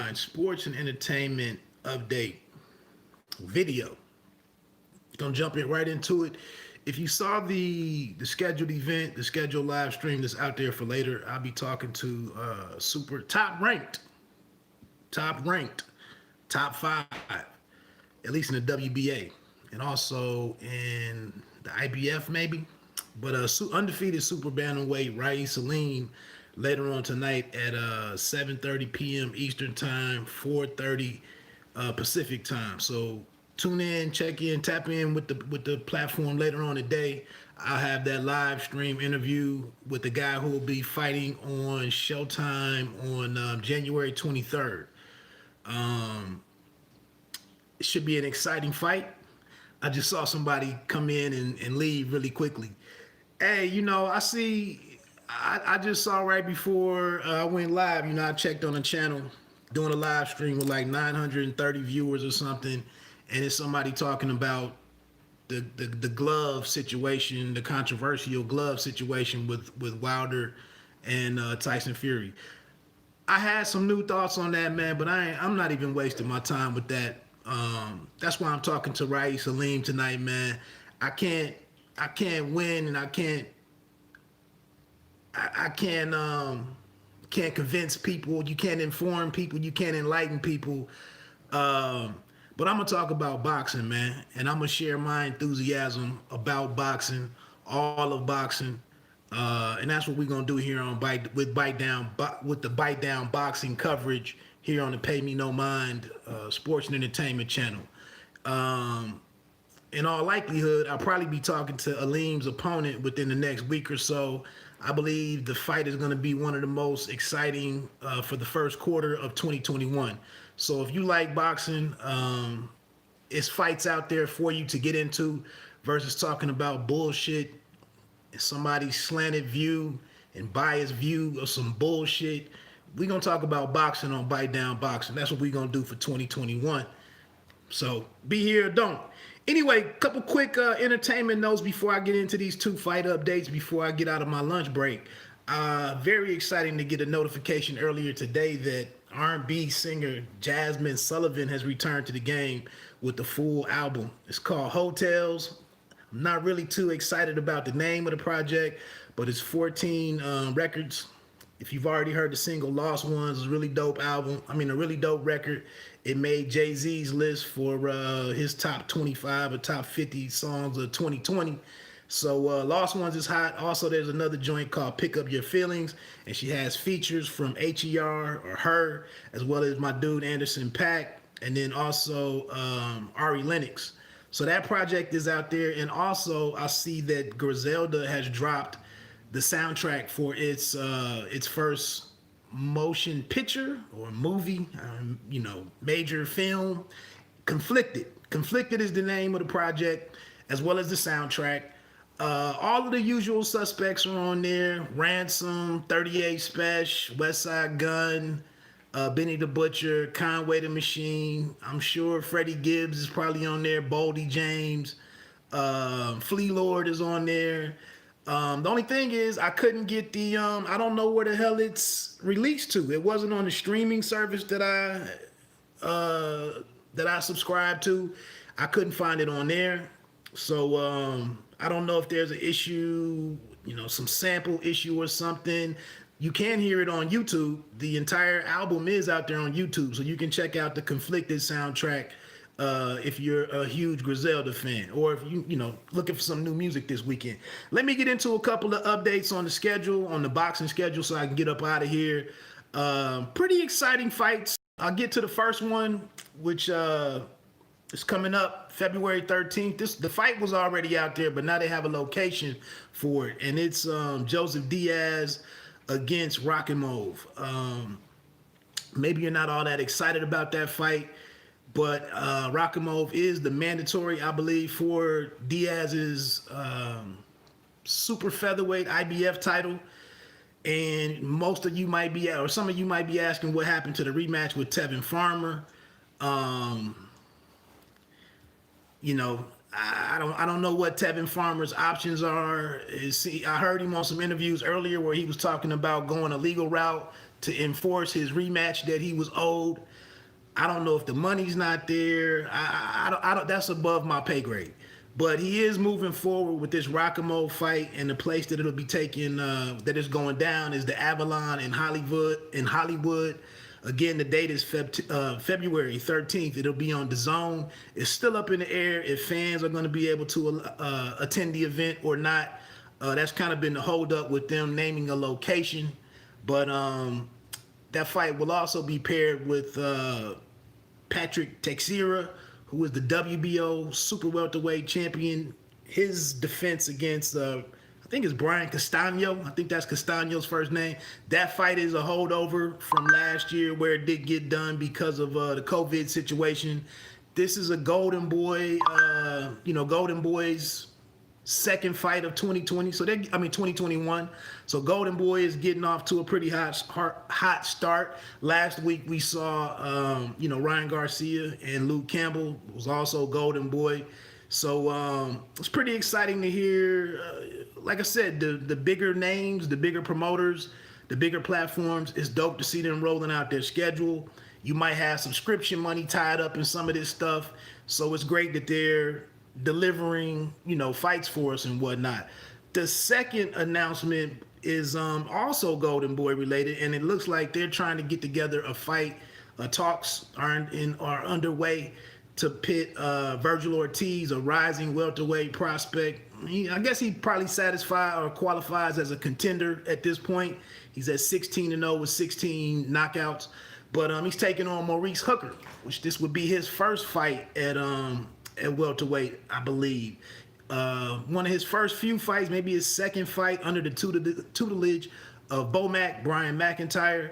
Jazmine sports and entertainment update video. Gonna jump right into it. If you saw the scheduled event, the scheduled live stream that's out there for later, I'll be talking to super top ranked, top 5, at least in the WBA, and also in the IBF maybe. But undefeated super bantamweight Rakhimov Salim later on tonight at 7:30 p.m. Eastern time, 4:30 Pacific time. So tune in, check in, tap in with the platform later on today. I'll have that live stream interview with the guy who will be fighting on Showtime on January 23rd. It should be an exciting fight. I just saw somebody come in and leave really quickly. Hey, I just saw right before I went live, I checked on the channel, doing a live stream with like 930 viewers or something, and it's somebody talking about the glove situation, the controversial glove situation with Wilder and Tyson Fury. I had some new thoughts on that, man, but I'm not even wasting my time with that. That's why I'm talking to Rakhimov Salim tonight, man. I can't win, and I can't convince people. You can't inform people. You can't enlighten people. But I'm gonna talk about boxing, man, and I'm gonna share my enthusiasm about boxing, all of boxing, and that's what we're gonna do here on the Bite Down Boxing coverage here on the Pay Me No Mind Sports and Entertainment channel. In all likelihood, I'll probably be talking to Aleem's opponent within the next week or so. I believe the fight is going to be one of the most exciting for the first quarter of 2021. So if you like boxing, it's fights out there for you to get into versus talking about bullshit, somebody's slanted view and biased view of some bullshit. We're going to talk about boxing on Bite Down Boxing. That's what we're going to do for 2021. So be here or don't. Anyway, couple quick entertainment notes before I get into these 2 fight updates before I get out of my lunch break. Very exciting to get a notification earlier today that R&B singer Jazmine Sullivan has returned to the game with the full album. It's called Heaux Tales. I'm not really too excited about the name of the project, but it's 14 records. If you've already heard the single Lost Ones, it's a really dope album. A really dope record. It made Jay-Z's list for his top 25 or top 50 songs of 2020. So Lost Ones is hot. Also, there's another joint called Pick Up Your Feelings, and she has features from HER or Her, as well as my dude Anderson .Paak, and then also Ari Lennox. So that project is out there. And also, I see that Griselda has dropped the soundtrack for its first motion picture or movie, major film, Conflicted. Conflicted is the name of the project, as well as the soundtrack. All of the usual suspects are on there. Ransom, 38 Special, West Side Gun, Benny the Butcher, Conway the Machine. I'm sure Freddie Gibbs is probably on there. Boldy James, Flea Lord is on there. The only thing is I couldn't get the I don't know where the hell it's released to. It wasn't on the streaming service that I subscribed to. I couldn't find it on there. So I don't know if there's an issue, some sample issue or something. You can hear it on YouTube. The entire album is out there on YouTube, so you can check out the Conflicted soundtrack if you're a huge Griselda fan, or if you looking for some new music this weekend. Let me get into a couple of updates on the schedule, on the boxing schedule, so I can get up out of here. Pretty exciting fights. I'll get to the first one, which is coming up February 13th. The fight was already out there, but now they have a location for it, and it's Joseph Diaz against Rakhimov. Maybe you're not all that excited about that fight, but Rakhimov is the mandatory, I believe, for Diaz's super featherweight IBF title. And most of you might be, or some of you might be asking what happened to the rematch with Tevin Farmer. I don't know what Tevin Farmer's options are. I heard him on some interviews earlier where he was talking about going a legal route to enforce his rematch that he was owed. I don't know if the money's not there. I don't. That's above my pay grade. But he is moving forward with this Rakhimov fight, and the place that it'll be taken, that is going down, is the Avalon in Hollywood. Again, the date is February 13th. It'll be on DAZN. It's still up in the air if fans are going to be able to attend the event or not. That's kind of been the holdup with them naming a location. But that fight will also be paired with Patrick Teixeira, who is the WBO super welterweight champion. His defense against, I think it's Brian Castano. I think that's Castano's first name. That fight is a holdover from last year where it did get done because of the COVID situation. This is a Golden Boy, Golden Boy's second fight of 2020. 2021. So Golden Boy is getting off to a pretty hot start. Last week we saw, Ryan Garcia and Luke Campbell was also Golden Boy. So it's pretty exciting to hear. Like I said, the bigger names, the bigger promoters, the bigger platforms. It's dope to see them rolling out their schedule. You might have subscription money tied up in some of this stuff. So it's great that they're delivering, fights for us and whatnot. The second announcement is also Golden Boy related, and it looks like they're trying to get together a fight. Talks are underway to pit Vergil Ortiz, a rising welterweight prospect. I guess he probably satisfies or qualifies as a contender at this point. He's at 16-0 with 16 knockouts, but he's taking on Maurice Hooker, which this would be his first fight at welterweight, I believe. One of his first few fights, maybe his second fight under the tutelage of Brian McIntyre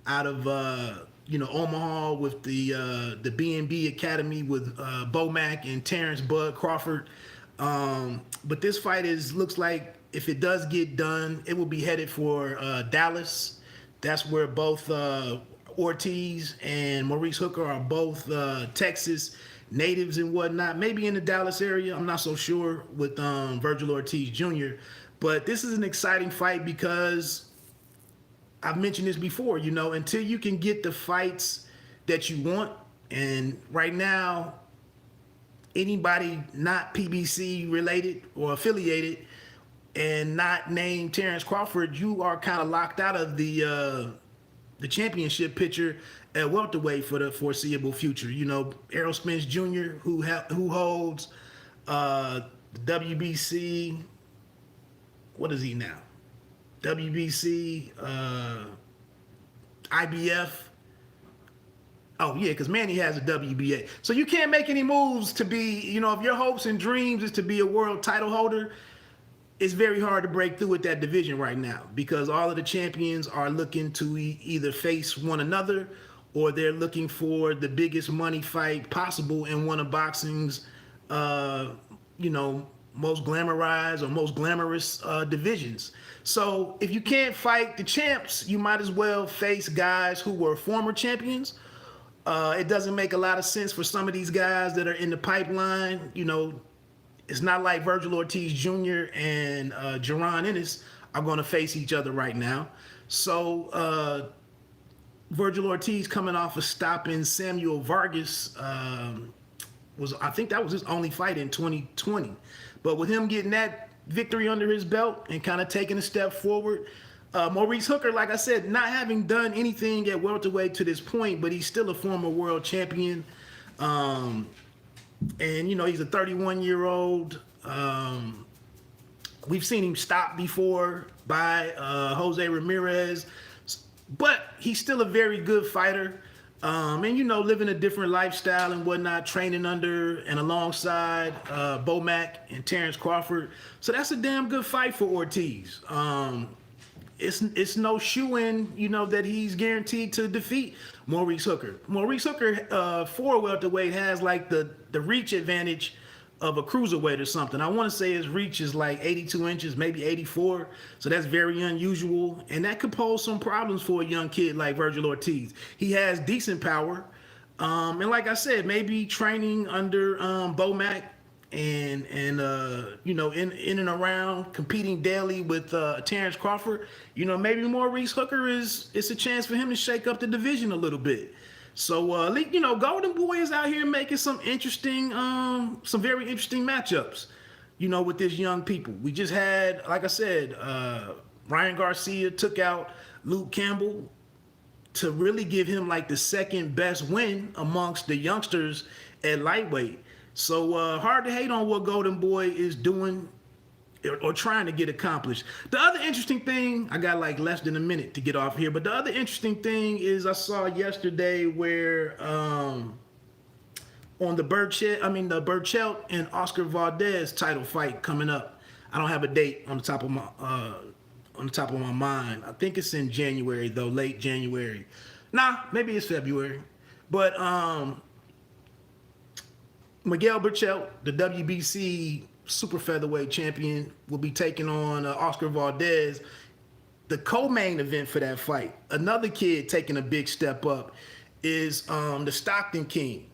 out of Omaha with the B&B Academy with Bomac and Terrence Bud Crawford. But this fight looks like, if it does get done, it will be headed for Dallas. That's where both Ortiz and Maurice Hooker are both Texas natives and whatnot. Maybe in the Dallas area, I'm not so sure, with Vergil Ortiz Jr. But this is an exciting fight because I've mentioned this before, until you can get the fights that you want, and right now, anybody not PBC related or affiliated and not named Terrence Crawford, you are kind of locked out of the championship picture at welterweight for the foreseeable future. Errol Spence Jr., who holds the WBC, what is he now? WBC, IBF. Oh, yeah, because Manny has a WBA. So you can't make any moves to be, if your hopes and dreams is to be a world title holder, it's very hard to break through with that division right now because all of the champions are looking to either face one another or they're looking for the biggest money fight possible in one of boxing's, most glamorized or most glamorous divisions. So if you can't fight the champs, you might as well face guys who were former champions. It doesn't make a lot of sense for some of these guys that are in the pipeline. It's not like Vergil Ortiz Jr. and Jaron Ennis are going to face each other right now. So Vergil Ortiz, coming off of stopping Samuel Vargas, I think that was his only fight in 2020. But with him getting that victory under his belt and kind of taking a step forward, Maurice Hooker, like I said, not having done anything at welterweight to this point, but he's still a former world champion. And, he's a 31-year-old. We've seen him stop before by Jose Ramirez, but he's still a very good fighter. Living a different lifestyle and whatnot, training under and alongside Bomac and Terrence Crawford. So that's a damn good fight for Ortiz. It's no shoo-in, that he's guaranteed to defeat Maurice Hooker. Maurice Hooker, for a welterweight, has like the reach advantage of a cruiserweight or something. I want to say his reach is like 82 inches, maybe 84. So that's very unusual. And that could pose some problems for a young kid like Vergil Ortiz. He has decent power. And like I said, maybe training under Bomac and you know, in and around competing daily with Terrence Crawford, you know, maybe Maurice Hooker it's a chance for him to shake up the division a little bit. So you know, Golden Boy is out here making some very interesting matchups, you know, with this young people. We just had, like I said, Ryan Garcia took out Luke Campbell to really give him like the second best win amongst the youngsters at lightweight. So hard to hate on what Golden Boy is doing or trying to get accomplished. The other interesting thing, I got like less than a minute to get off here, but the other interesting thing is I saw yesterday where on the Vergil and Oscar Valdez title fight coming up. I don't have a date on the top of my mind. I think it's in January though, late January. Nah, maybe it's February. But Miguel Berchelt, the WBC super featherweight champion, will be taking on Oscar Valdez. The co-main event for that fight, another kid taking a big step up, is the Stockton King,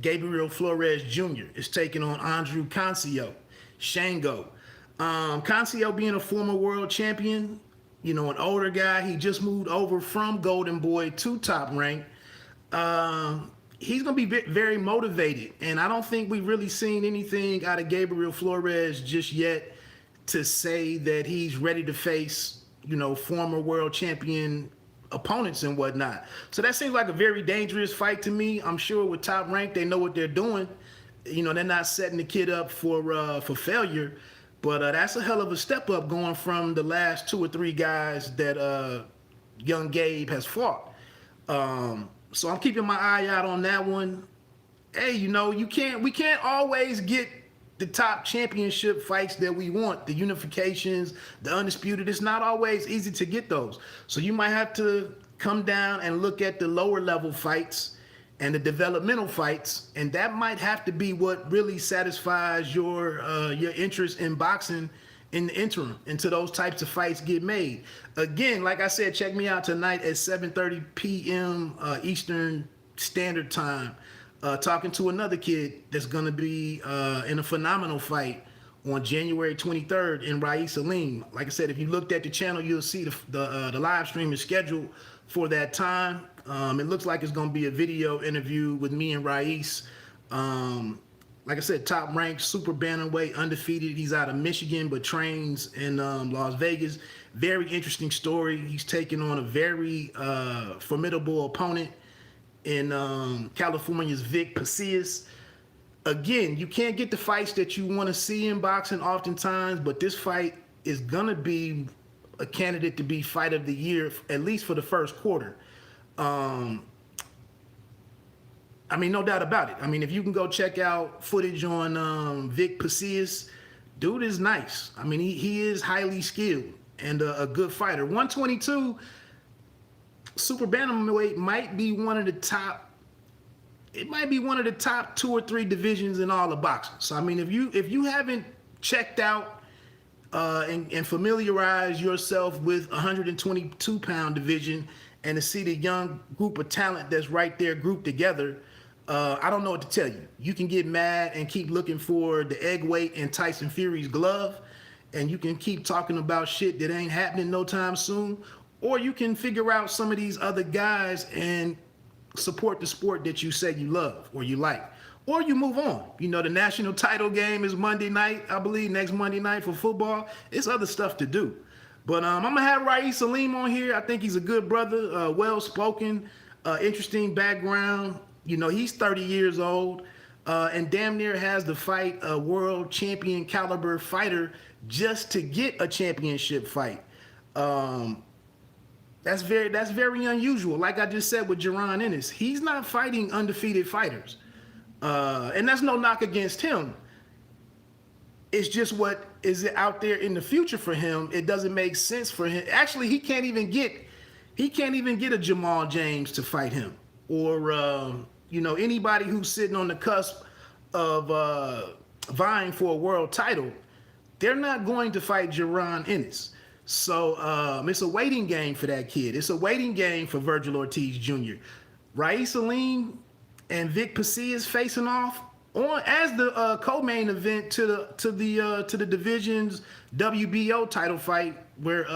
Gabriel Flores Jr. is taking on Andrew Concio, Shango. Concio being a former world champion, you know, an older guy. He just moved over from Golden Boy to Top Rank. He's going to be very motivated, and I don't think we've really seen anything out of Gabriel Flores just yet to say that he's ready to face, you know, former world champion opponents and whatnot. So that seems like a very dangerous fight to me. I'm sure with Top Rank, they know what they're doing. You know, they're not setting the kid up for failure, but that's a hell of a step up going from the last 2 or 3 guys that young Gabe has fought. So I'm keeping my eye out on that one. Hey, you know, we can't always get the top championship fights that we want, the unifications, the undisputed. It's not always easy to get those. So you might have to come down and look at the lower level fights and the developmental fights, and that might have to be what really satisfies your interest in boxing in the interim until those types of fights get made. Again, like I said, check me out tonight at 7:30 p.m. Eastern Standard Time, talking to another kid that's going to be in a phenomenal fight on January 23rd in Rakhimov Salim. Like I said, if you looked at the channel, you'll see the live stream is scheduled for that time. It looks like it's going to be a video interview with me and Rakhimov. Like I said, top ranked, super bantamweight, undefeated. He's out of Michigan, but trains in Las Vegas. Very interesting story. He's taking on a very formidable opponent in California's Vic Pasillas. Again, you can't get the fights that you want to see in boxing oftentimes, but this fight is going to be a candidate to be fight of the year, at least for the first quarter. I mean, no doubt about it. I mean, if you can go check out footage on Vic Pasillas, dude is nice. I mean, he is highly skilled and a good fighter. 122 super bantamweight might be one of the top. It might be one of the top 2 or 3 divisions in all of boxing. So I mean, if you haven't checked out and familiarized yourself with 122-pound division and to see the young group of talent that's right there grouped together, I don't know what to tell you. You can get mad and keep looking for the egg weight in Tyson Fury's glove, and you can keep talking about shit that ain't happening no time soon, or you can figure out some of these other guys and support the sport that you say you love or you like, or you move on. You know, the national title game is Monday night, I believe, next Monday night for football. It's other stuff to do. But I'm going to have Rakhimov Salim on here. I think he's a good brother, well-spoken, interesting background. You know, he's 30 years old and damn near has to fight a world champion caliber fighter just to get a championship fight. That's very unusual. Like I just said with Jaron Ennis, he's not fighting undefeated fighters. And that's no knock against him. It's just what is out there in the future for him. It doesn't make sense for him. Actually, he can't even get a Jamal James to fight him, or you know, anybody who's sitting on the cusp of vying for a world title. They're not going to fight Jaron Ennis. So it's a waiting game for that kid. It's a waiting game for Vergil Ortiz Jr. Rakhimov Salim and Vic Pasillas facing off. on as the co-main event to the division's WBO title fight, where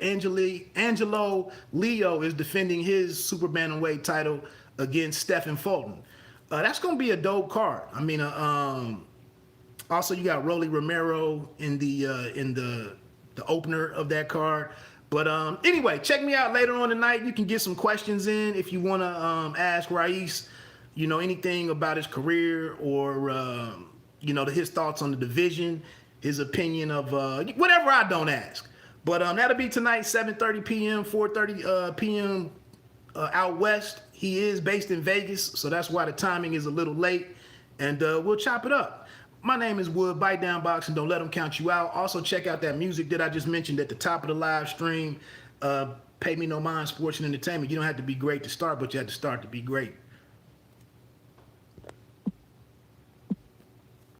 Angelo Leo is defending his super bantamweight title against Stephen Fulton. That's gonna be a dope card. I mean, also you got Rolly Romero in the opener of that card. But anyway, check me out later on tonight. You can get some questions in if you want to ask Raiz, anything about his career or, his thoughts on the division, his opinion of whatever I don't ask. But that'll be tonight, 7:30 p.m., 4:30 p.m. Out west. He is based in Vegas, so that's why the timing is a little late. And we'll chop it up. My name is Wood. Bite Down Boxing. Don't let them count you out. Also, check out that music that I just mentioned at the top of the live stream. Pay Me No Mind Sports and Entertainment. You don't have to be great to start, but you have to start to be great.